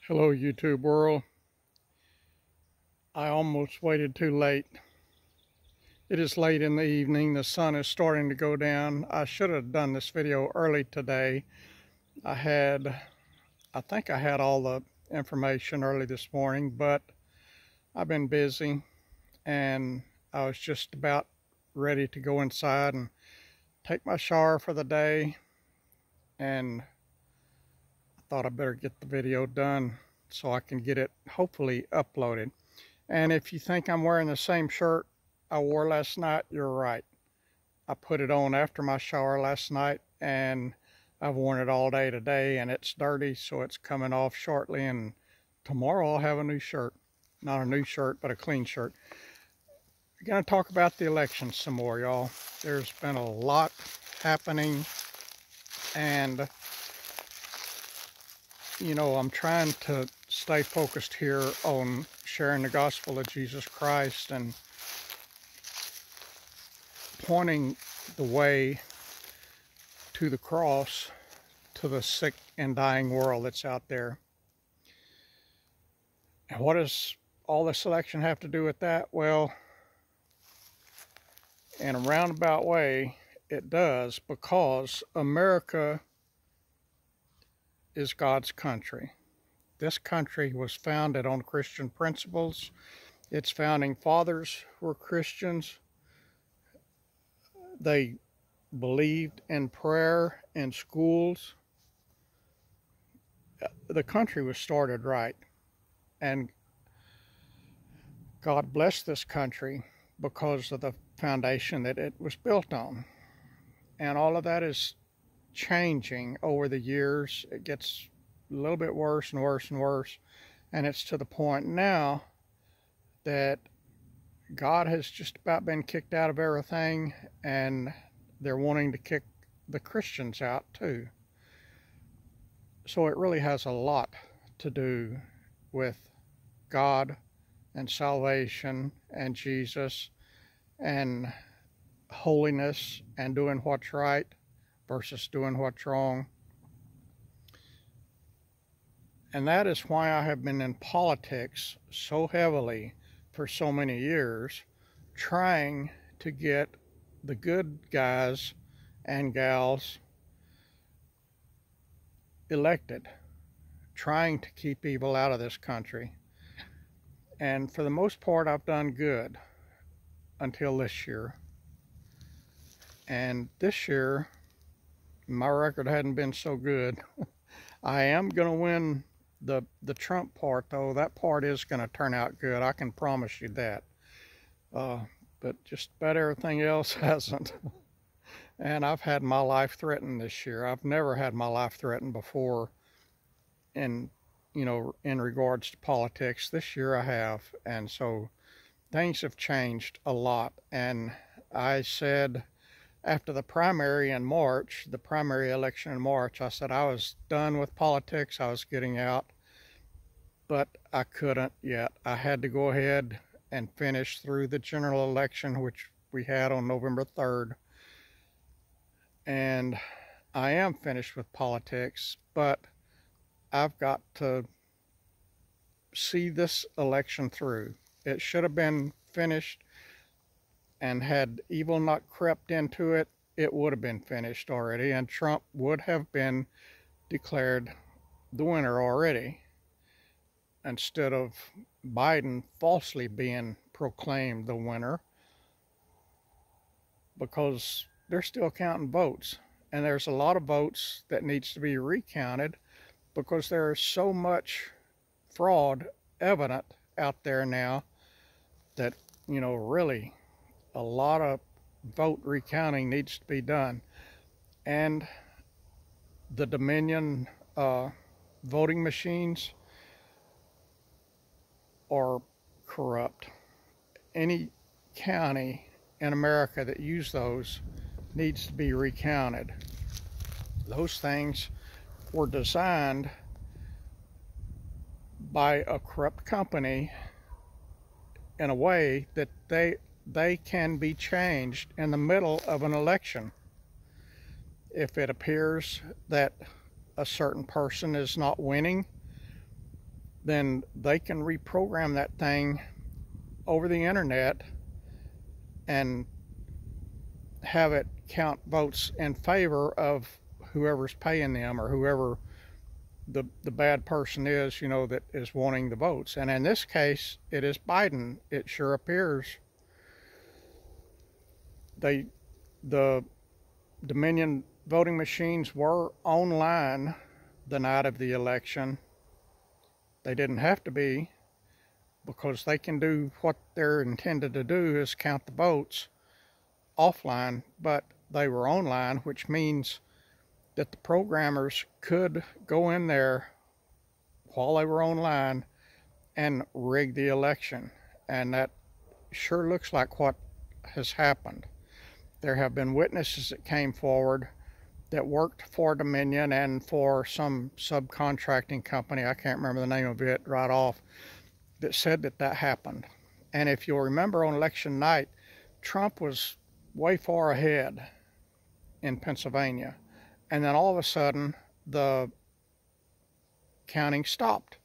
Hello, YouTube world. I almost waited too late. It is late in the evening. The sun is starting to go down. I should have done this video early today. I think I had all the information early this morning, but I've been busy and I was just about ready to go inside and take my shower for the day. And I thought I better get the video done so I can get it hopefully uploaded. And if you think I'm wearing the same shirt I wore last night, you're right. I put it on after my shower last night and I've worn it all day today, and it's dirty, so it's coming off shortly, and tomorrow I'll have a new shirt. Not a new shirt, but a clean shirt. We're going to talk about the election some more, y'all. There's been a lot happening, and I'm trying to stay focused here on sharing the gospel of Jesus Christ and pointing the way to the cross, to the sick and dying world that's out there. And what does all this election have to do with that? Well, in a roundabout way, it does, because America is God's country. This country was founded on Christian principles. Its founding fathers were Christians. They believed in prayer in schools. The country was started right, and God blessed this country because of the foundation that it was built on. And all of that is changing over the years. It gets a little bit worse and worse and worse, and it's to the point now that God has just about been kicked out of everything, and they're wanting to kick the Christians out too. So it really has a lot to do with God and salvation and Jesus and holiness and doing what's right versus doing what's wrong. And that is why I have been in politics so heavily for so many years, trying to get the good guys and gals elected, trying to keep evil out of this country. And for the most part, I've done good until this year. And this year, my record hadn't been so good. I am going to win the Trump part, though. That part is going to turn out good. I can promise you that. But just about everything else hasn't. And I've had my life threatened this year. I've never had my life threatened before in regards to politics. This year I have. And so things have changed a lot. And I said after the primary in March, the primary election in March, I said I was done with politics. I was getting out. But I couldn't yet. I had to go ahead and finish through the general election, which we had on November 3rd. And I am finished with politics, but I've got to see this election through. It should have been finished, and had evil not crept into it, it would have been finished already, and Trump would have been declared the winner already, instead of Biden falsely being proclaimed the winner, because they're still counting votes, and there's a lot of votes that needs to be recounted because there is so much fraud evident out there now that really a lot of vote recounting needs to be done. And the Dominion voting machines are corrupt. Any county in America that use those needs to be recounted. Those things were designed by a corrupt company in a way that they can be changed in the middle of an election. If it appears that a certain person is not winning, then they can reprogram that thing over the internet and have it count votes in favor of whoever's paying them, or whoever the bad person is, that is wanting the votes. And in this case, it is Biden. It sure appears. The Dominion voting machines were online the night of the election. They didn't have to be, because they can do what they're intended to do, is count the votes offline, but they were online, which means that the programmers could go in there while they were online and rig the election. And that sure looks like what has happened. There have been witnesses that came forward that worked for Dominion and for some subcontracting company, I can't remember the name of it right off, that said that that happened. And if you'll remember, on election night, Trump was way far ahead in Pennsylvania. And then all of a sudden, the counting stopped.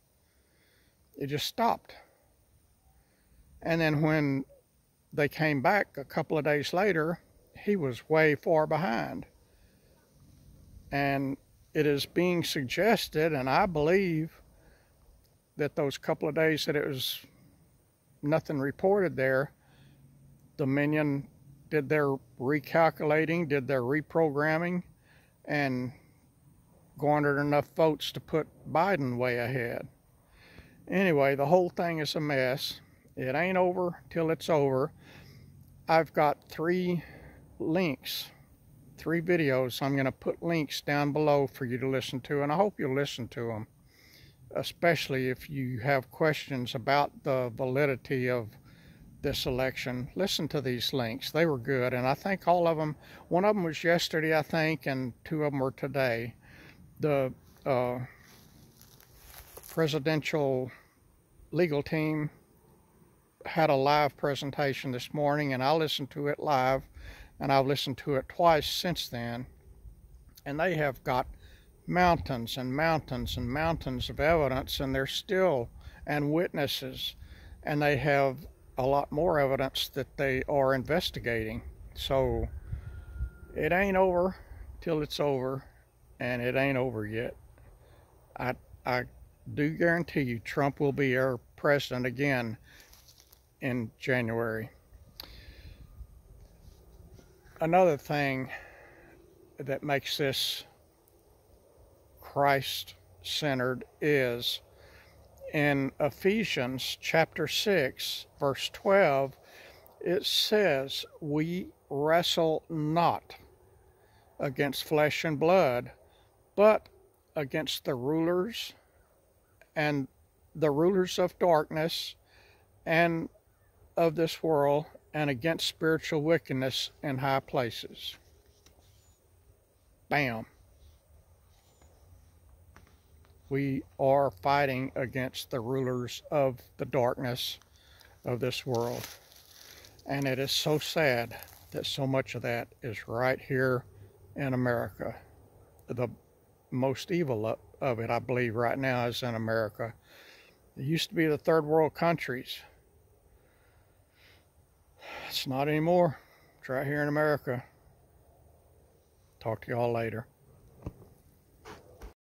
It just stopped. And then when they came back a couple of days later, he was way far behind. And it is being suggested, and I believe, that those couple of days that it was nothing reported there, Dominion did their recalculating, did their reprogramming, and garnered enough votes to put Biden way ahead. Anyway, the whole thing is a mess. It ain't over till it's over. I've got 3 links, 3 videos. I'm going to put links down below for you to listen to, and I hope you'll listen to them, especially if you have questions about the validity of this election. Listen to these links. They were good, and I think all of them, one of them was yesterday, I think, and 2 of them were today. The presidential legal team had a live presentation this morning, and I listened to it live, and I've listened to it twice since then, and they have got mountains and mountains and mountains of evidence, and they're still, and witnesses, and they have a lot more evidence that they are investigating. So it ain't over till it's over, and it ain't over yet. I do guarantee you Trump will be our president again in January. Another thing that makes this Christ-centered is in Ephesians chapter 6, verse 12, it says, "We wrestle not against flesh and blood, but against the rulers and the rulers of darkness and of this world, and against spiritual wickedness in high places." Bam. We are fighting against the rulers of the darkness of this world. And it is so sad that so much of that is right here in America. The most evil of it, I believe, right now is in America. It used to be the third world countries. It's not anymore. It's right here in America. Talk to y'all later.